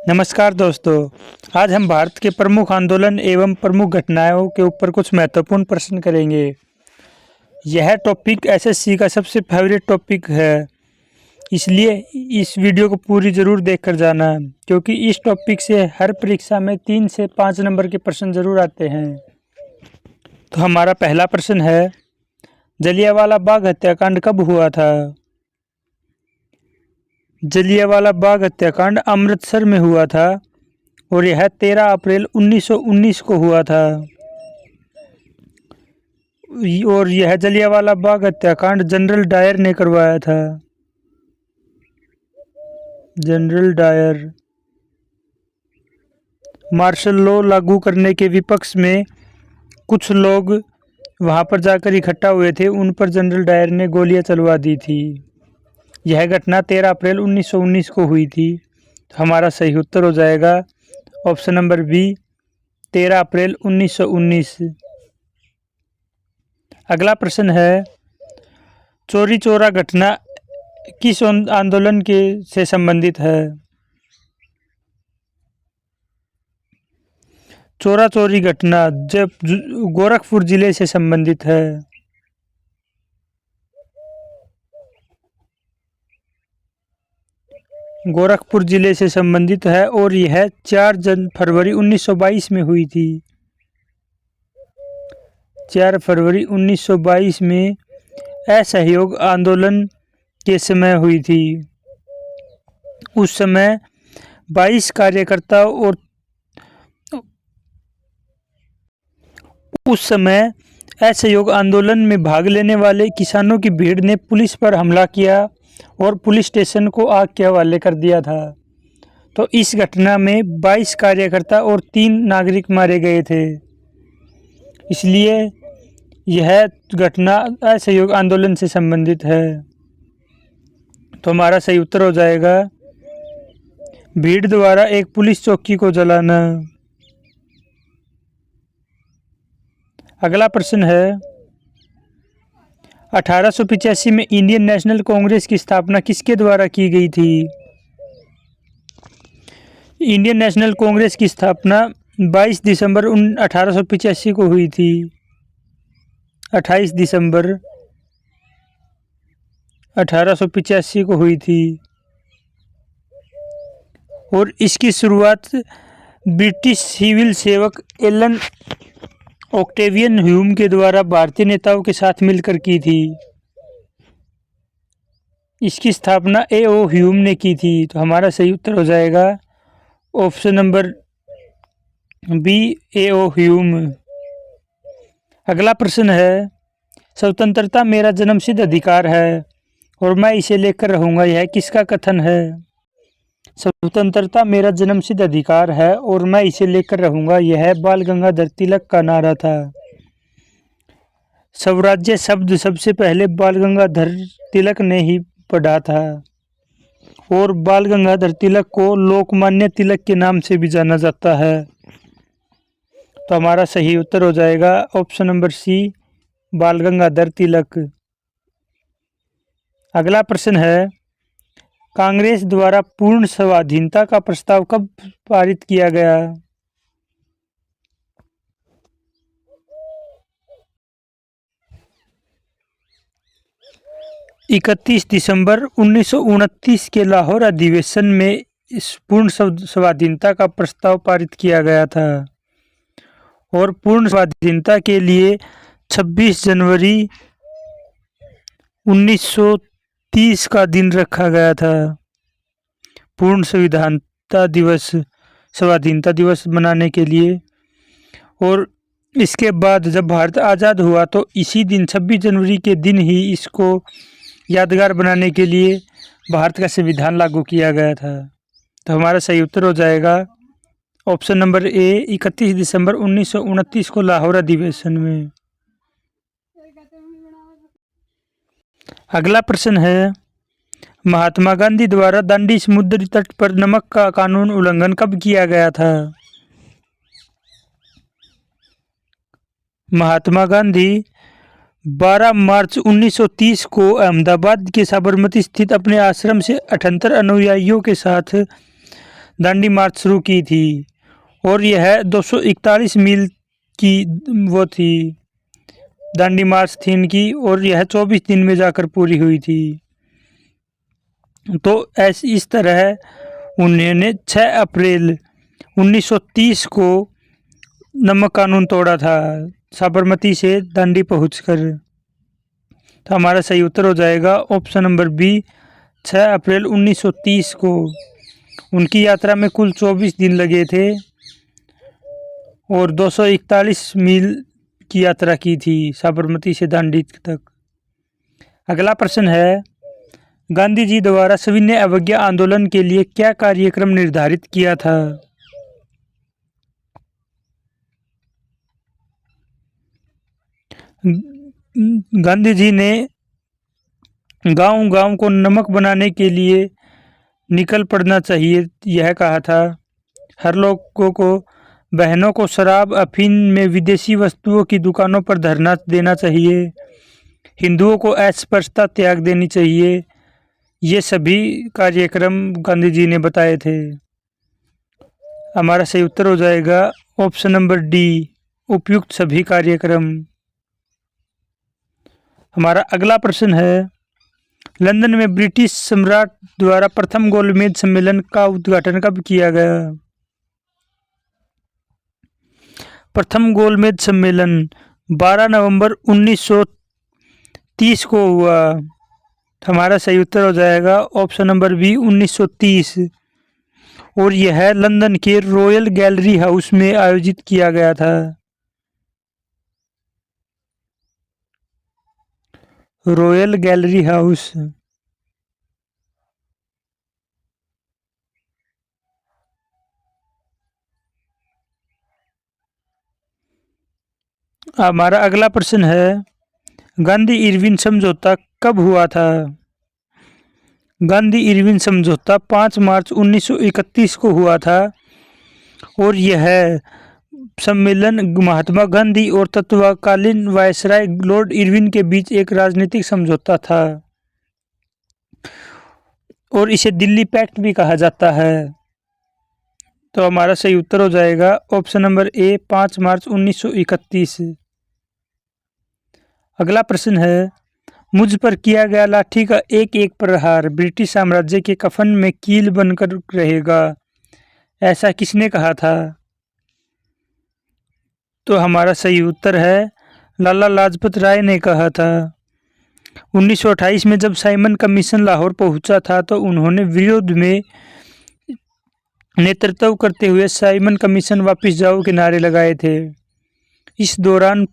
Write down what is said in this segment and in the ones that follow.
नमस्कार दोस्तों। आज हम भारत के प्रमुख आंदोलन एवं प्रमुख घटनाओं के ऊपर कुछ महत्वपूर्ण प्रश्न करेंगे। यह टॉपिक एसएससी का सबसे फेवरेट टॉपिक है, इसलिए इस वीडियो को पूरी ज़रूर देखकर जाना, क्योंकि इस टॉपिक से हर परीक्षा में 3 से 5 नंबर के प्रश्न ज़रूर आते हैं। तो हमारा पहला प्रश्न है, जलियांवाला बाग हत्याकांड कब हुआ था? जलियांवाला बाग हत्याकांड अमृतसर में हुआ था और यह 13 अप्रैल 1919 को हुआ था। और यह जलियांवाला बाग हत्याकांड जनरल डायर ने करवाया था। General Dyer. मार्शल लॉ लागू करने के विपक्ष में कुछ लोग वहां पर जाकर इकट्ठा हुए थे, उन पर जनरल डायर ने गोलियां चलवा दी थी। यह घटना 13 अप्रैल 1919 को हुई थी। तो हमारा सही उत्तर हो जाएगा ऑप्शन नंबर बी, 13 अप्रैल 1919। अगला प्रश्न है, चौरी चौरा घटना किस आंदोलन के से संबंधित है? चौरा चौरी घटना जब गोरखपुर जिले से संबंधित है। गोरखपुर जिले से संबंधित है और यह 4 फरवरी 1922 में हुई थी। 4 फरवरी 1922 में असहयोग आंदोलन के समय हुई थी। उस समय 22 कार्यकर्ता और उस समय असहयोग आंदोलन में भाग लेने वाले किसानों की भीड़ ने पुलिस पर हमला किया और पुलिस स्टेशन को आग के हवाले कर दिया था। तो इस घटना में 22 कार्यकर्ता और 3 नागरिक मारे गए थे, इसलिए यह घटना असहयोग आंदोलन से संबंधित है। तो हमारा सही उत्तर हो जाएगा भीड़ द्वारा एक पुलिस चौकी को जलाना। अगला प्रश्न है, 1885 में इंडियन नेशनल कांग्रेस की स्थापना किसके द्वारा की गई थी? इंडियन नेशनल कांग्रेस की स्थापना 22 दिसंबर 1885 को हुई थी। 28 दिसंबर 1885 को हुई थी और इसकी शुरुआत ब्रिटिश सिविल सेवक एलन ऑक्टेवियन ह्यूम के द्वारा भारतीय नेताओं के साथ मिलकर की थी। इसकी स्थापना A.O. ह्यूम ने की थी। तो हमारा सही उत्तर हो जाएगा option number B, A.O. Hume. अगला प्रश्न है, स्वतंत्रता मेरा जन्मसिद्ध अधिकार है और मैं इसे लेकर रहूंगा, यह किसका कथन है? स्वतंत्रता मेरा जन्मसिद्ध अधिकार है और मैं इसे लेकर रहूंगा, यह बाल गंगाधर तिलक का नारा था। स्वराज्य शब्द सबसे पहले बाल गंगाधर तिलक ने ही पढ़ा था और बाल गंगाधर तिलक को लोकमान्य तिलक के नाम से भी जाना जाता है। तो हमारा सही उत्तर हो जाएगा ऑप्शन नंबर सी, बाल गंगाधर तिलक। अगला प्रश्न है, कांग्रेस द्वारा पूर्ण स्वाधीनता का प्रस्ताव कब पारित किया गया? इकतीस दिसंबर 1929 के लाहौर अधिवेशन में इस पूर्ण स्वाधीनता का प्रस्ताव पारित किया गया था और पूर्ण स्वाधीनता के लिए 26 जनवरी 1930 का दिन रखा गया था। पूर्ण स्वाधीनता दिवस मनाने के लिए। और इसके बाद जब भारत आज़ाद हुआ तो इसी दिन 26 जनवरी के दिन ही इसको यादगार बनाने के लिए भारत का संविधान लागू किया गया था। तो हमारा सही उत्तर हो जाएगा ऑप्शन नंबर ए, 31 दिसंबर 1929 को लाहौर अधिवेशन में। अगला प्रश्न है, महात्मा गांधी द्वारा दांडी समुद्री तट पर नमक का कानून उल्लंघन कब किया गया था? महात्मा गांधी 12 मार्च 1930 को अहमदाबाद के साबरमती स्थित अपने आश्रम से 78 अनुयायियों के साथ दांडी मार्च शुरू की थी और यह 241 मील की वो थी, दांडी मार्च थी इनकी, और यह 24 दिन में जाकर पूरी हुई थी। तो ऐसी इस तरह उन्होंने 6 अप्रैल 1930 को नमक कानून तोड़ा था, साबरमती से दांडी पहुंचकर। तो हमारा सही उत्तर हो जाएगा ऑप्शन नंबर बी, 6 अप्रैल 1930 को। उनकी यात्रा में कुल 24 दिन लगे थे और 241 मील की यात्रा की थी साबरमती से दांडी तक। अगला प्रश्न है, गांधी जी द्वारा सविनय अवज्ञा आंदोलन के लिए क्या कार्यक्रम निर्धारित किया था? गांधी जी ने गांव-गांव को नमक बनाने के लिए निकल पड़ना चाहिए, यह कहा था। हर लोगों को, बहनों को शराब, अफीम में विदेशी वस्तुओं की दुकानों पर धरना देना चाहिए। हिंदुओं को अस्पृश्यता त्याग देनी चाहिए। ये सभी कार्यक्रम गांधी जी ने बताए थे। हमारा सही उत्तर हो जाएगा ऑप्शन नंबर डी, उपयुक्त सभी कार्यक्रम। हमारा अगला प्रश्न है, लंदन में ब्रिटिश सम्राट द्वारा प्रथम गोलमेज सम्मेलन का उद्घाटन कब किया गया? प्रथम गोलमेज सम्मेलन 12 नवंबर 1930 को हुआ। हमारा सही उत्तर हो जाएगा ऑप्शन नंबर बी, 1930, और यह लंदन के रॉयल गैलरी हाउस में आयोजित किया गया था। Royal gallery house. हमारा अगला प्रश्न है, गांधी इरविन समझौता कब हुआ था? गांधी इरविन समझौता 5 मार्च 1931 को हुआ था और यह सम्मेलन महात्मा गांधी और तत्कालीन वायसराय लॉर्ड इरविन के बीच एक राजनीतिक समझौता था और इसे दिल्ली पैक्ट भी कहा जाता है। तो हमारा सही उत्तर हो जाएगा ऑप्शन नंबर ए, 5 मार्च 1931। अगला प्रश्न है, मुझ पर किया गया लाठी का एक एक प्रहार ब्रिटिश साम्राज्य के कफन में कील बनकर रहेगा, ऐसा किसने कहा था? तो हमारा सही उत्तर है लाला लाजपत राय ने कहा था। 1928 में जब साइमन कमीशन लाहौर पहुंचा था तो उन्होंने विरोध में नेतृत्व करते हुए साइमन कमीशन वापस जाओ के नारे लगाए थे। इस दौरान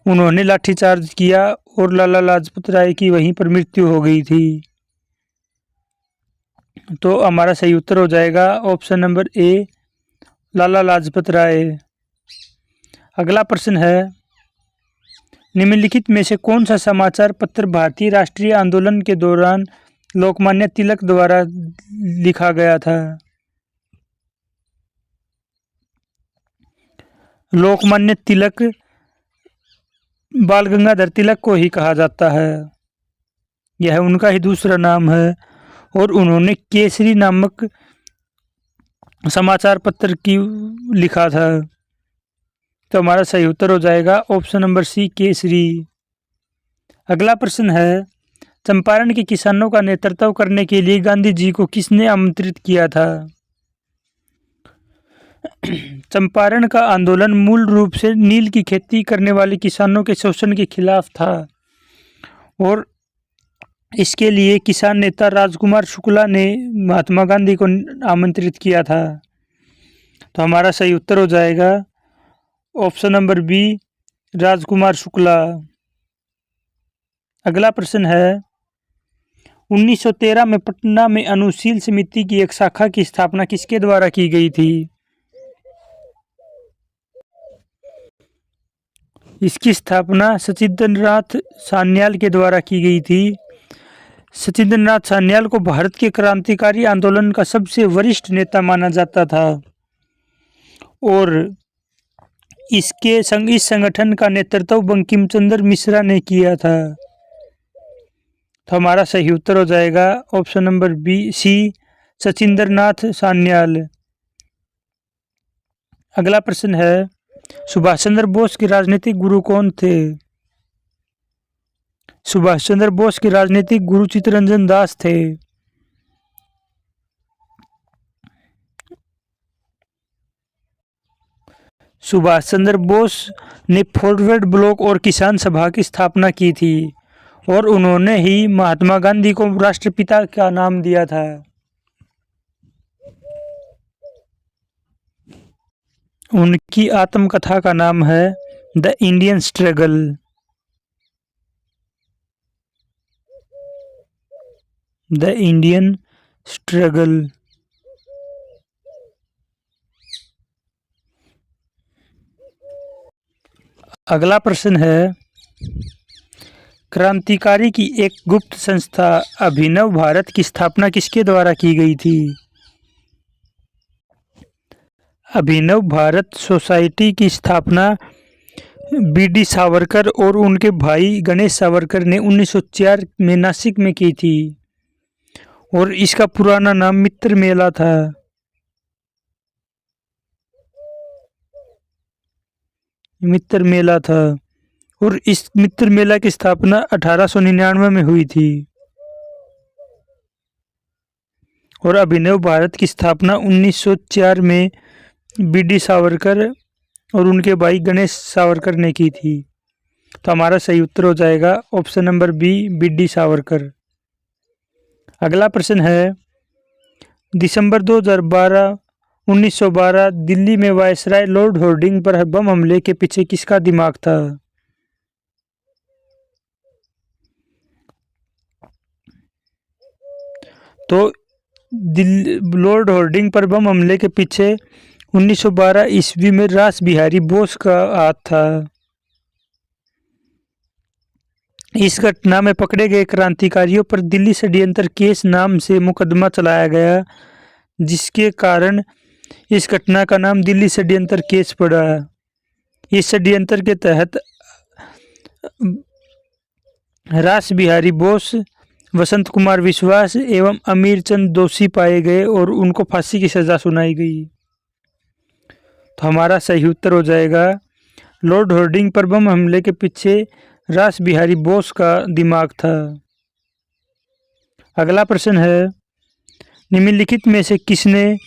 उन्होंने लाठीचार्ज किया और लाला लाजपत राय की वहीं पर मृत्यु हो गई थी। तो हमारा सही उत्तर हो जाएगा option number A, Lala Lajpat Rai. अगला प्रश्न है, निम्नलिखित में से कौन सा समाचार पत्र भारतीय राष्ट्रीय आंदोलन के दौरान लोकमान्य तिलक द्वारा लिखा गया था? लोकमान्य तिलक बाल गंगाधर तिलक को ही कहा जाता है, यह उनका ही दूसरा नाम है और उन्होंने केसरी नामक समाचार पत्र की लिखा था। तो हमारा सही उत्तर हो जाएगा ऑप्शन नंबर सी, केसरी। अगला प्रश्न है, चंपारण के किसानों का नेतृत्व करने के लिए गांधी जी को किसने आमंत्रित किया था? चंपारण का आंदोलन मूल रूप से नील की खेती करने वाले किसानों के शोषण के खिलाफ था और इसके लिए किसान नेता राजकुमार शुक्ला ने महात्मा गांधी को आमंत्रित किया था। तो हमारा सही उत्तर हो जाएगा option number B, Rajkumar Shukla. अगला प्रश्न है, 1913 में पटना में अनुशील समिति की एक शाखा की स्थापना किसके द्वारा की गई थी? इसकी स्थापना सचिंद्रनाथ सान्याल के द्वारा की गई थी। सचिंद्रनाथ सान्याल को भारत के क्रांतिकारी आंदोलन का सबसे वरिष्ठ नेता माना जाता था और इस संगठन का नेतृत्व बंकिम चंद्र मिश्रा ने किया था। तो हमारा सही उत्तर हो जाएगा ऑप्शन नंबर बी, सी, सचिंद्रनाथ सान्याल। अगला प्रश्न है, सुभाष चंद्र बोस के राजनीतिक गुरु कौन थे? सुभाष चंद्र बोस के राजनीतिक गुरु चित्तरंजन दास थे। सुभाष चंद्र बोस ने फॉरवर्ड ब्लॉक और किसान सभा की स्थापना की थी और उन्होंने ही महात्मा गांधी को राष्ट्रपिता का नाम दिया था। उनकी आत्मकथा का नाम है the Indian struggle. The Indian struggle. अगला प्रश्न है, क्रांतिकारी की एक गुप्त संस्था अभिनव भारत की स्थापना किसके द्वारा की गई थी? अभिनव भारत सोसाइटी की स्थापना बीडी सावरकर और उनके भाई गणेश सावरकर ने 1904 में नासिक में की थी और इसका पुराना नाम मित्र मेला था। मित्र मेला था और इस मित्र मेला की स्थापना 1899 में हुई थी और अभिनव भारत की स्थापना 1904 में बीडी सावरकर और उनके भाई गणेश सावरकर ने की थी। तो हमारा सही उत्तर हो जाएगा option number B, B D Savarkar. अगला प्रश्न है, दिसंबर 1912 दिल्ली में वायसराय लॉर्ड हॉर्डिंग पर बम हमले के पीछे किसका दिमाग था? तो लॉर्ड हॉर्डिंग पर बम हमले के पीछे 1912 ईस्वी में रास बिहारी बोस का हाथ था। इस घटना में पकड़े गए क्रांतिकारियों पर दिल्ली षड्यंत्र केस नाम से मुकदमा चलाया गया, जिसके कारण इस घटना का नाम दिल्ली षड्यंत्र केस पड़ा। इस षड्यंत्र के तहत रास बिहारी बोस, वसंत कुमार विश्वास एवं अमीर चंद दोषी पाए गए और उनको फांसी की सजा सुनाई गई। तो हमारा सही उत्तर हो जाएगा, लॉर्ड हॉर्डिंग पर बम हमले के पीछे रास बिहारी बोस का दिमाग था। अगला प्रश्न है, निम्नलिखित में से किसने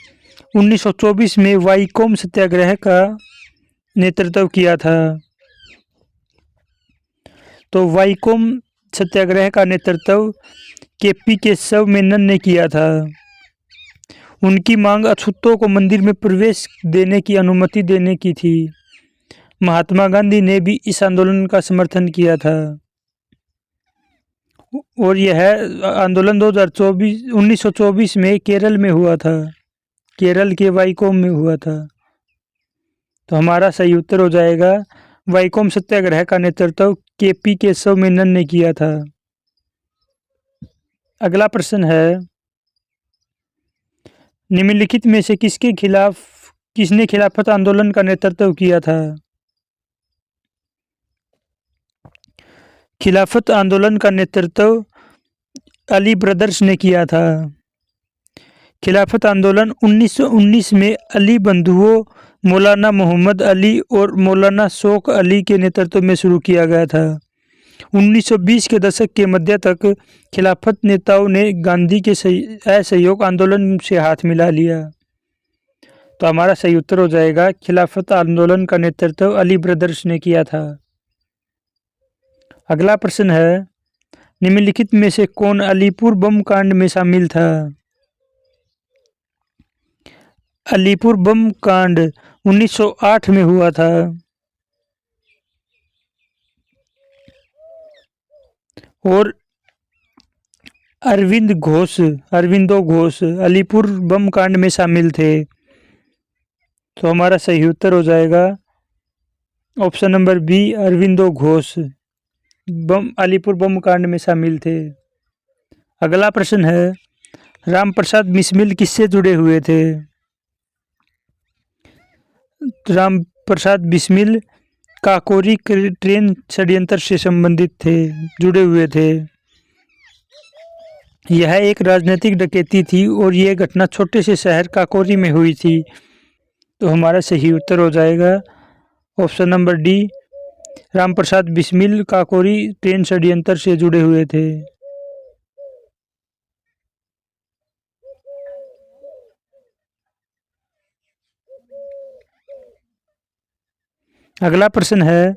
1924 में वाईकोम सत्याग्रह का नेतृत्व किया था? तो वाईकोम सत्याग्रह का नेतृत्व केपी केशव मेनन ने किया था। उनकी मांग अछूतों को मंदिर में प्रवेश देने की अनुमति देने की थी। महात्मा गांधी ने भी इस आंदोलन का समर्थन किया था और यह आंदोलन 1924 में केरल में हुआ था। केरल के वाईकोम में हुआ था। तो हमारा सही उत्तर हो जाएगा, वाईकोम सत्याग्रह का नेतृत्व केपी केशव मेनन ने किया था। अगला प्रश्न है, निम्नलिखित में से किसने खिलाफत आंदोलन का नेतृत्व किया था? खिलाफत आंदोलन का नेतृत्व अली ब्रदर्स ने किया था। खिलाफत आंदोलन 1919 में अली बंधुओं मौलाना मोहम्मद अली और मौलाना शौक अली के नेतृत्व में शुरू किया गया था। 1920 के दशक के मध्य तक खिलाफत नेताओं ने गांधी के असहयोग आंदोलन से हाथ मिला लिया। तो हमारा सही उत्तर हो जाएगा, खिलाफत आंदोलन का नेतृत्व अली ब्रदर्स ने किया था। अगला प्रश्न है, निम्नलिखित में से कौन अलीपुर बम कांड में शामिल था? अलीपुर बम कांड 1908 में हुआ था और अरविंदो घोष अलीपुर बम कांड में शामिल थे। तो हमारा सही उत्तर हो जाएगा option number B, Aurobindo Ghosh Alipur bomb कांड में शामिल थे। अगला प्रश्न है, राम प्रसाद बिस्मिल किससे जुड़े हुए थे? राम प्रसाद बिस्मिल काकोरी ट्रेन षड्यंत्र से संबंधित थे, जुड़े हुए थे। यह एक राजनीतिक डकैती थी और यह घटना छोटे से शहर काकोरी में हुई थी। तो हमारा सही उत्तर हो जाएगा option number D, Ramprasad Bismil Kakori train षड्यंत्र से जुड़े हुए थे। अगला प्रश्न है,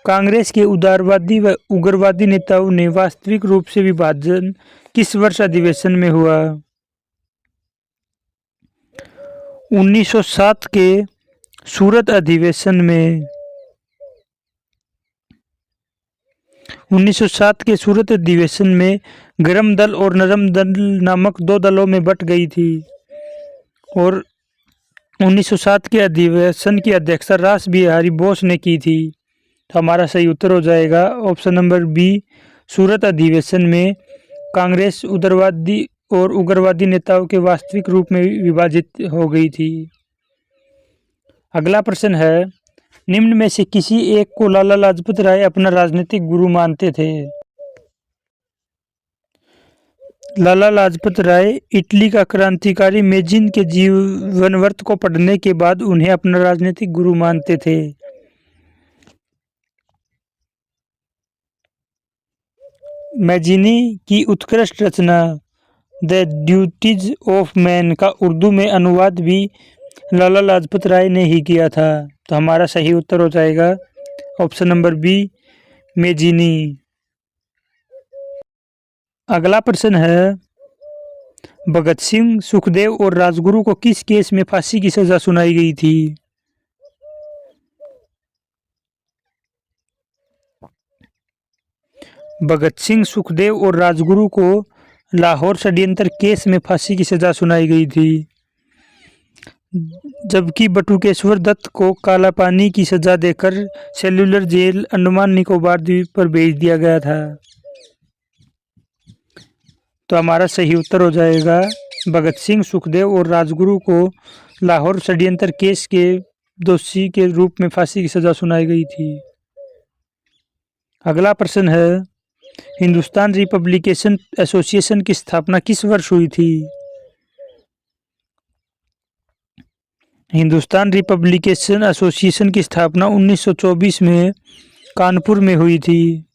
कांग्रेस के उदारवादी व उग्रवादी नेताओं ने वास्तविक रूप से विभाजन किस वर्ष अधिवेशन में हुआ? 1907 के सूरत अधिवेशन में। 1907 के सूरत अधिवेशन में गरम दल और नरम दल नामक दो दलों में बट गई थी और 1907 के अधिवेशन की अध्यक्षता रास बिहारी बोस ने की थी। तो हमारा सही उत्तर हो जाएगा ऑप्शन नंबर बी, सूरत अधिवेशन में कांग्रेस उदारवादी और उग्रवादी नेताओं के वास्तविक रूप में विभाजित हो गई थी। अगला प्रश्न है, निम्न में से किसी एक को लाला लाजपत राय अपना राजनीतिक गुरु मानते थे? लाला लाजपत राय इटली का क्रांतिकारी मैगजीन के जीवनवृत्त को पढ़ने के बाद उन्हें अपना राजनीतिक गुरु मानते थे। मैगजीनी की उत्कृष्ट रचना द ड्यूटीज ऑफ मैन का उर्दू में अनुवाद भी लाला लाजपत राय ने ही किया था। तो हमारा सही उत्तर हो जाएगा ऑप्शन नंबर बी, मैगजीनी। अगला प्रश्न है, भगत सिंह, सुखदेव और राजगुरु को किस केस में फांसी की सजा सुनाई गई थी? भगत सिंह, सुखदेव और राजगुरु को लाहौर षड्यंत्र केस में फांसी की सजा सुनाई गई थी, जबकि बटुकेश्वर दत्त को काला पानी की सजा देकर सेल्युलर जेल अंडमान निकोबार द्वीप पर भेज दिया गया था। तो हमारा सही उत्तर हो जाएगा भगत सिंह, सुखदेव और राजगुरु को लाहौर षड्यंत्र केस के दोषी के रूप में फांसी की सजा सुनाई गई थी। अगला प्रश्न है, हिंदुस्तान रिपब्लिकेशन एसोसिएशन की स्थापना किस वर्ष हुई थी? हिंदुस्तान रिपब्लिकेशन एसोसिएशन की स्थापना 1924 में कानपुर में हुई थी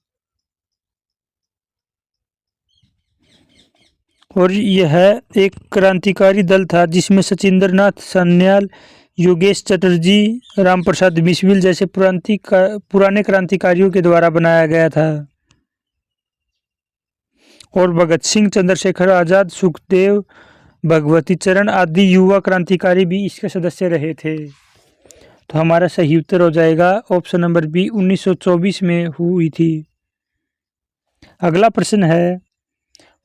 और यह एक क्रांतिकारी दल था जिसमें सचिंद्र नाथ सान्याल, योगेश चटर्जी, रामप्रसाद बिस्मिल जैसे पुराने क्रांतिकारियों के द्वारा बनाया गया था और भगत सिंह, चंद्रशेखर आजाद, सुखदेव, भगवती चरण आदि युवा क्रांतिकारी भी इसके सदस्य रहे थे। तो हमारा सही उत्तर हो जाएगा ऑप्शन नंबर बी, 1924 में हुई थी। अगला प्रश्न है,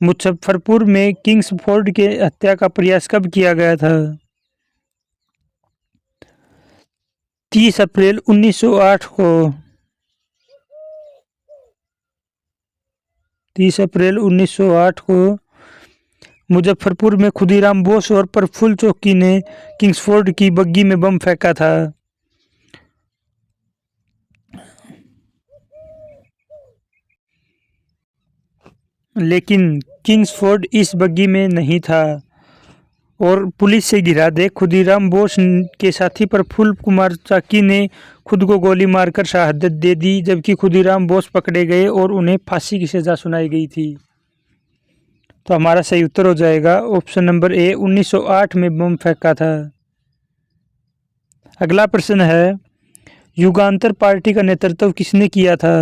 मुजफ्फरपुर में किंग्सफोर्ड के हत्या का प्रयास कब किया गया था? 30 अप्रैल 1908 को। 30 अप्रैल 1908 को मुजफ्फरपुर में खुदीराम बोस और प्रफुल्ल चौकी ने किंग्सफोर्ड की बग्गी में बम फेंका था। लेकिन किंग्सफोर्ड इस बग्गी में नहीं था और पुलिस से घिरा देख खुदीराम बोस के साथी प्रफुल्ल कुमार चाकी ने खुद को गोली मारकर शहादत दे दी, जबकि खुदीराम बोस पकड़े गए और उन्हें फांसी की सजा सुनाई गई थी। तो हमारा सही उत्तर हो जाएगा ऑप्शन नंबर ए, 1908 में बम फेंका था। अगला प्रश्न है, युगांतर पार्टी का नेतृत्व किसने किया था?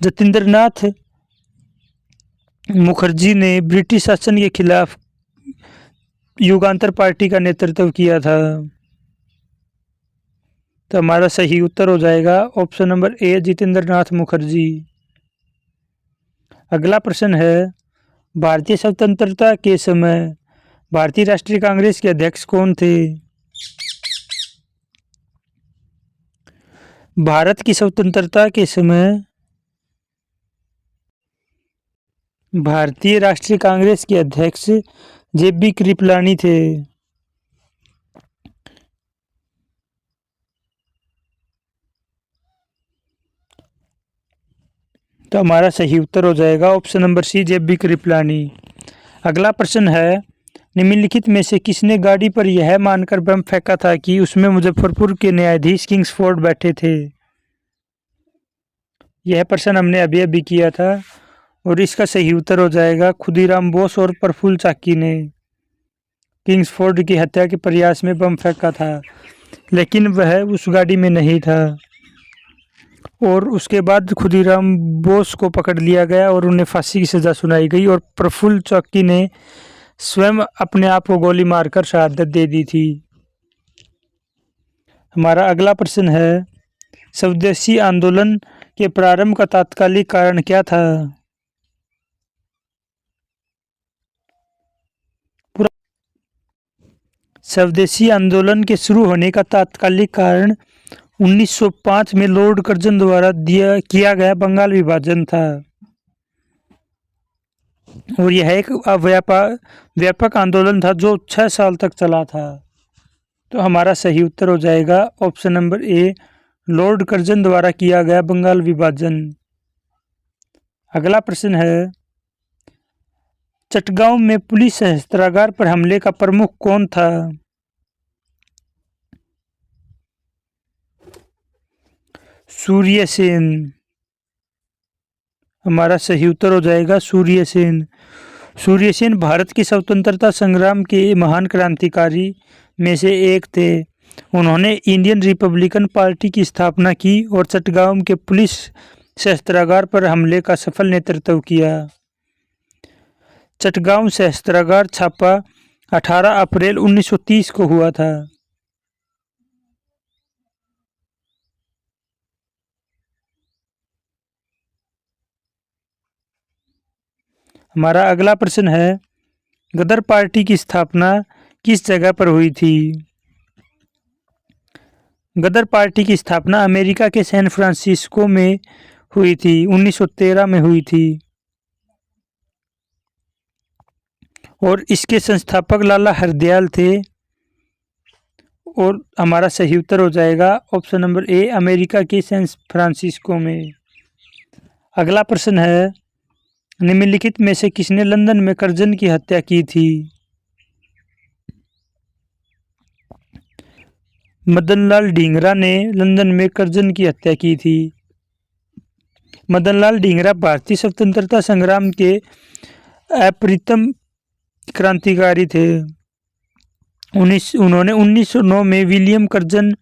जतिंद्रनाथ मुखर्जी ने ब्रिटिश शासन के खिलाफ युगांतर पार्टी का नेतृत्व किया था। तो हमारा सही उत्तर हो जाएगा option number A, Jitendranath Mukherjee. अगला प्रश्न है, भारतीय स्वतंत्रता के समय भारतीय राष्ट्रीय कांग्रेस के अध्यक्ष कौन थे? भारत की स्वतंत्रता के समय भारतीय राष्ट्रीय कांग्रेस के अध्यक्ष जेबी कृपलानी थे। तो हमारा सही उत्तर हो जाएगा ऑप्शन नंबर सी, जेबी कृपलानी। अगला प्रश्न है, निम्नलिखित में से किसने गाड़ी पर यह मानकर बम फेंका था कि उसमें मुजफ्फरपुर के न्यायाधीश किंग्सफोर्ड बैठे थे? यह प्रश्न हमने अभी अभी किया था और इसका सही उत्तर हो जाएगा खुदीराम बोस और प्रफुल्ल चाकी ने किंग्सफोर्ड की हत्या के प्रयास में बम फेंका था, लेकिन वह उस गाड़ी में नहीं था। और उसके बाद खुदीराम बोस को पकड़ लिया गया और उन्हें फांसी की सज़ा सुनाई गई और प्रफुल्ल चाकी ने स्वयं अपने आप को गोली मारकर शहादत दे दी थी। हमारा अगला प्रश्न है, स्वदेशी आंदोलन के प्रारंभ का तात्कालिक कारण क्या था? स्वदेशी आंदोलन के शुरू होने का तात्कालिक कारण 1905 में लॉर्ड कर्जन द्वारा किया गया बंगाल विभाजन था और यह एक व्यापक आंदोलन था जो 6 साल तक चला था। तो हमारा सही उत्तर हो जाएगा option number A, Lord Curzon द्वारा किया गया बंगाल विभाजन। अगला प्रश्न है, चटगांव में पुलिस शस्त्रागार पर हमले का प्रमुख कौन था? सूर्यसेन। हमारा सही उत्तर हो जाएगा सूर्यसेन। सूर्यसेन भारत के स्वतंत्रता संग्राम के महान क्रांतिकारी में से एक थे। उन्होंने इंडियन रिपब्लिकन पार्टी की स्थापना की और चटगांव के पुलिस शस्त्रागार पर हमले का सफल नेतृत्व किया। चटगांव शस्त्रागार छापा 18 अप्रैल 1930 को हुआ था। हमारा अगला प्रश्न है, गदर पार्टी की स्थापना किस जगह पर हुई थी? गदर पार्टी की स्थापना अमेरिका के सैन फ्रांसिस्को में हुई थी, 1913 में हुई थी और इसके संस्थापक लाला हरदयाल थे। और हमारा सही उत्तर हो जाएगा ऑप्शन नंबर ए, अमेरिका के सैन फ्रांसिस्को में। अगला प्रश्न है, निम्नलिखित में से किसने लंदन में कर्जन की हत्या की थी? मदनलाल ढींगरा ने लंदन में कर्जन की हत्या की थी। मदनलाल ढींगरा भारतीय स्वतंत्रता संग्राम के अप्रतिम क्रांतिकारी थे। उन्होंने 1909 में विलियम कर्जन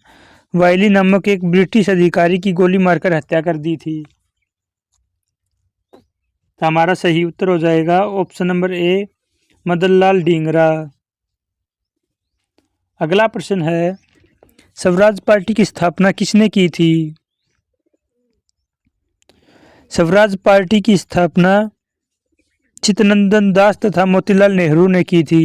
वाइली नामक एक ब्रिटिश अधिकारी की गोली मारकर हत्या कर दी थी। तो हमारा सही उत्तर हो जाएगा option number A, Madanlal Dhingra. अगला प्रश्न है, स्वराज पार्टी की स्थापना किसने की थी? स्वराज पार्टी की स्थापना चित्तरंजन दास तथा मोतीलाल नेहरू ने की थी।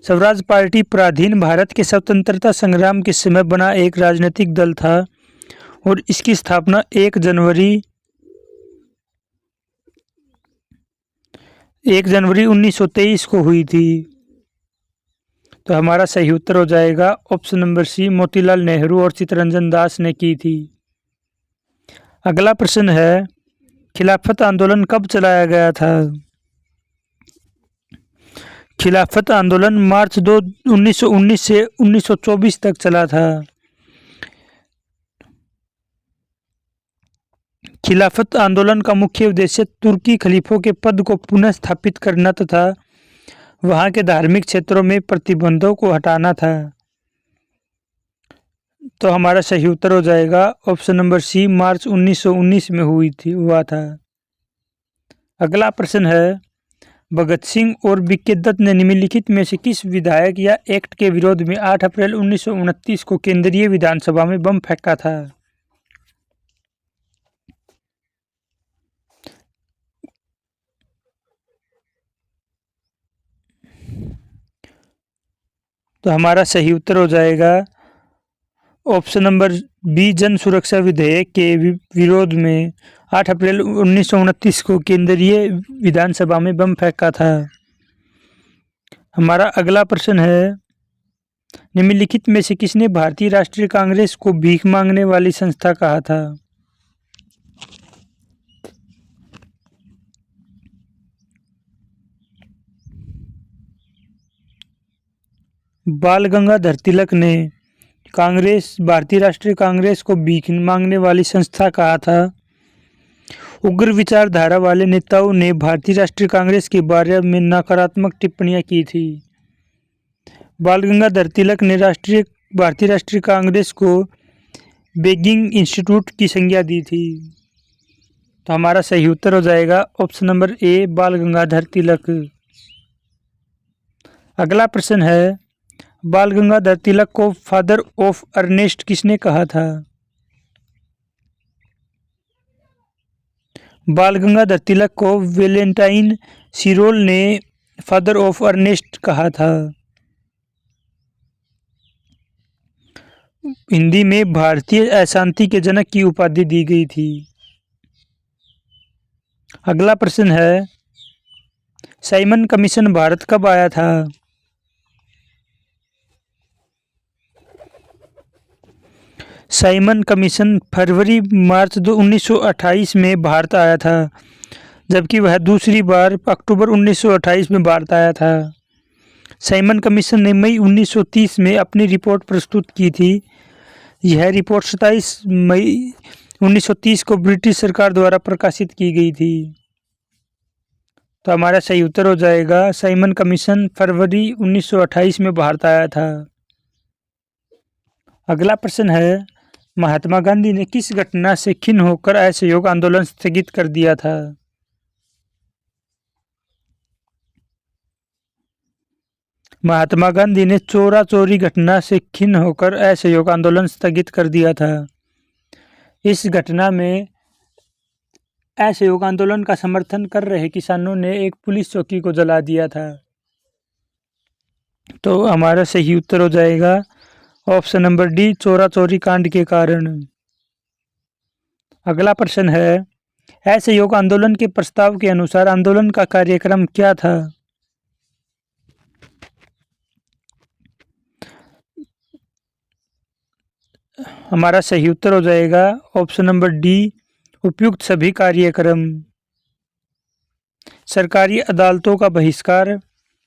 स्वराज पार्टी पराधीन भारत के स्वतंत्रता संग्राम के समय बना एक राजनीतिक दल था और इसकी स्थापना 1 जनवरी 1923 को हुई थी। तो हमारा सही उत्तर हो जाएगा option number C, Motilal Nehru और चित्तरंजन दास ने की थी। अगला प्रश्न है, खिलाफत आंदोलन कब चलाया गया था? खिलाफत आंदोलन मार्च 2, 1919 से 1924 तक चला था। खिलाफत आंदोलन का मुख्य उद्देश्य तुर्की खलीफों के पद को पुनः स्थापित करना तथा वहां के धार्मिक क्षेत्रों में प्रतिबंधों को हटाना था। तो हमारा सही उत्तर हो जाएगा ऑप्शन नंबर सी, मार्च 1919 में हुआ था। अगला प्रश्न है, भगत सिंह और बीके दत्त ने निम्नलिखित में से किस विधायक या एक्ट के विरोध में 8 अप्रैल 1929 को केंद्रीय विधानसभा में बम फेंका था? तो हमारा सही उत्तर हो जाएगा ऑप्शन नंबर बी, जन सुरक्षा विधेयक के विरोध में 8 अप्रैल 1929 को केंद्रीय विधानसभा में बम फेंका था। हमारा अगला प्रश्न है, निम्नलिखित में से किसने भारतीय राष्ट्रीय कांग्रेस को भीख मांगने वाली संस्था कहा था? बाल गंगाधर तिलक ने भारतीय राष्ट्रीय कांग्रेस को भीख मांगने वाली संस्था कहा था। उग्र विचारधारा वाले नेताओं ने भारतीय राष्ट्रीय कांग्रेस के बारे में नकारात्मक टिप्पणियां की थी। बाल गंगाधर तिलक ने भारतीय राष्ट्रीय कांग्रेस को बेगिंग इंस्टीट्यूट की संज्ञा दी थी। तो हमारा सही उत्तर हो जाएगा ऑप्शन नंबर ए, बाल गंगाधर तिलक। अगला प्रश्न है, बाल गंगाधर तिलक को फादर ऑफ अर्नेस्ट किसने कहा था? बाल गंगाधर तिलक को वैलेंटाइन सिरोल ने फादर ऑफ अर्नेस्ट कहा था। हिंदी में भारतीय अशांति के जनक की उपाधि दी गई थी। अगला प्रश्न है, साइमन कमीशन भारत कब आया था? साइमन कमीशन फरवरी मार्च 1928 में भारत आया था, जबकि वह दूसरी बार अक्टूबर 1928 में भारत आया था। साइमन कमीशन ने मई 1930 में अपनी रिपोर्ट प्रस्तुत की थी। यह रिपोर्ट 27 मई 1930 को ब्रिटिश सरकार द्वारा प्रकाशित की गई थी। तो हमारा सही उत्तर हो जाएगा, साइमन कमीशन फरवरी 1928 में भारत आया था। अगला प्रश्न है, महात्मा गांधी ने किस घटना से खिन्न होकर असहयोग आंदोलन स्थगित कर दिया था? महात्मा गांधी ने चोरा चोरी घटना से खिन्न होकर असहयोग आंदोलन स्थगित कर दिया था। इस घटना में असहयोग आंदोलन का समर्थन कर रहे किसानों ने एक पुलिस चौकी को जला दिया था। तो हमारा सही उत्तर हो जाएगा ऑप्शन नंबर डी, चोरा चोरी कांड के कारण। अगला प्रश्न है, असहयोग आंदोलन के प्रस्ताव के अनुसार आंदोलन का कार्यक्रम क्या था? हमारा सही उत्तर हो जाएगा ऑप्शन नंबर डी, उपयुक्त सभी कार्यक्रम। सरकारी अदालतों का बहिष्कार,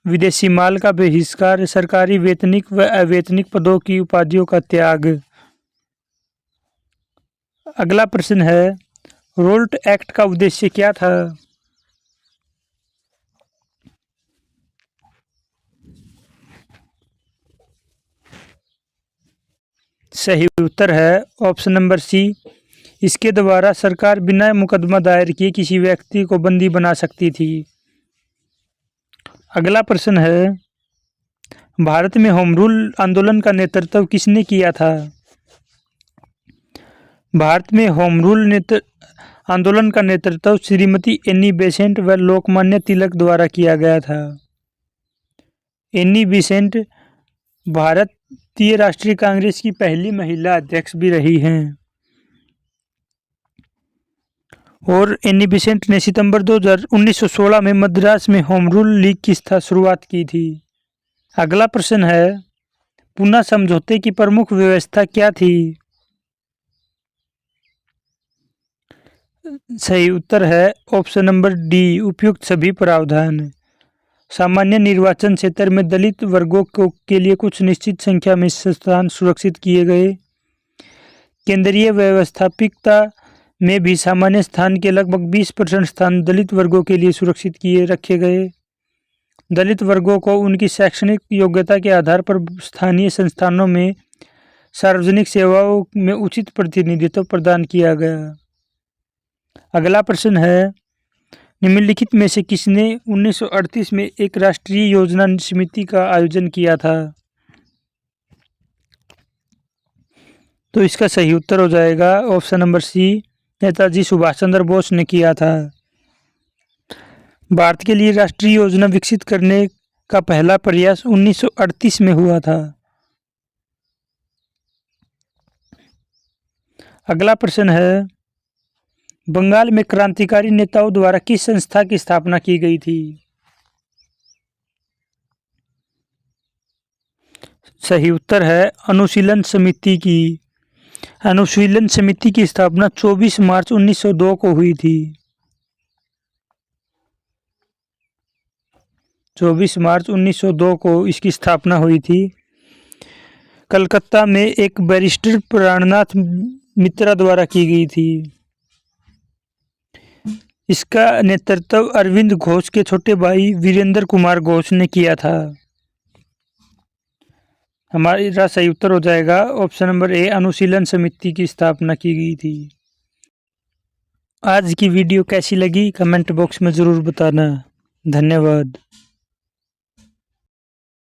विदेशी माल का बहिष्कार, सरकारी वेतनिक व अवैतनिक पदों की उपाधियों का त्याग। अगला प्रश्न है, रोल्ट एक्ट का उद्देश्य क्या था? सही उत्तर है ऑप्शन नंबर सी, इसके द्वारा सरकार बिना मुकदमा दायर किए किसी व्यक्ति को बंदी बना सकती थी। अगला प्रश्न है, भारत में होम रूल आंदोलन का नेतृत्व किसने किया था? भारत में होम रूल आंदोलन का नेतृत्व श्रीमती एनी बेसेंट व लोकमान्य तिलक द्वारा किया गया था। एनी बेसेंट भारतीय राष्ट्रीय कांग्रेस की पहली महिला अध्यक्ष भी रही हैं और एनी बेसेंट ने सितंबर 1916 में मद्रास में होम रूल लीग की शुरुआत की थी। अगला प्रश्न है, पूना समझौते की प्रमुख व्यवस्था क्या थी? सही उत्तर है ऑप्शन नंबर डी, उपयुक्त सभी प्रावधान। सामान्य निर्वाचन क्षेत्र में दलित वर्गों के लिए कुछ निश्चित संख्या में स्थान सुरक्षित किए गए। केंद्रीय व्यवस्थापिकता में भी सामान्य स्थान के लगभग 20% स्थान दलित वर्गों के लिए सुरक्षित रखे गए। दलित वर्गों को उनकी शैक्षणिक योग्यता के आधार पर स्थानीय संस्थानों में सार्वजनिक सेवाओं में उचित प्रतिनिधित्व प्रदान किया गया। अगला प्रश्न है, निम्नलिखित में से किसने 1938 में एक राष्ट्रीय योजना समिति का आयोजन किया था? तो इसका सही उत्तर हो जाएगा option number C, Netaji Subhash Chandra Bose ने किया था। भारत के लिए राष्ट्रीय योजना विकसित करने का पहला प्रयास 1938 में हुआ था। अगला प्रश्न है, बंगाल में क्रांतिकारी नेताओं द्वारा किस संस्था की स्थापना की गई थी? सही उत्तर है अनुशीलन समिति की। अनुशीलन समिति की स्थापना 24 मार्च 1902 को हुई थी। 24 मार्च 1902 को इसकी स्थापना हुई थी। कलकत्ता में एक बैरिस्टर प्राणनाथ मित्रा द्वारा की गई थी। इसका नेतृत्व अरविंद घोष के छोटे भाई वीरेंद्र कुमार घोष ने किया था। हमारा सही उत्तर हो जाएगा ऑप्शन नंबर ए, अनुशीलन समिति की स्थापना की गई थी। आज की वीडियो कैसी लगी कमेंट बॉक्स में ज़रूर बताना। धन्यवाद।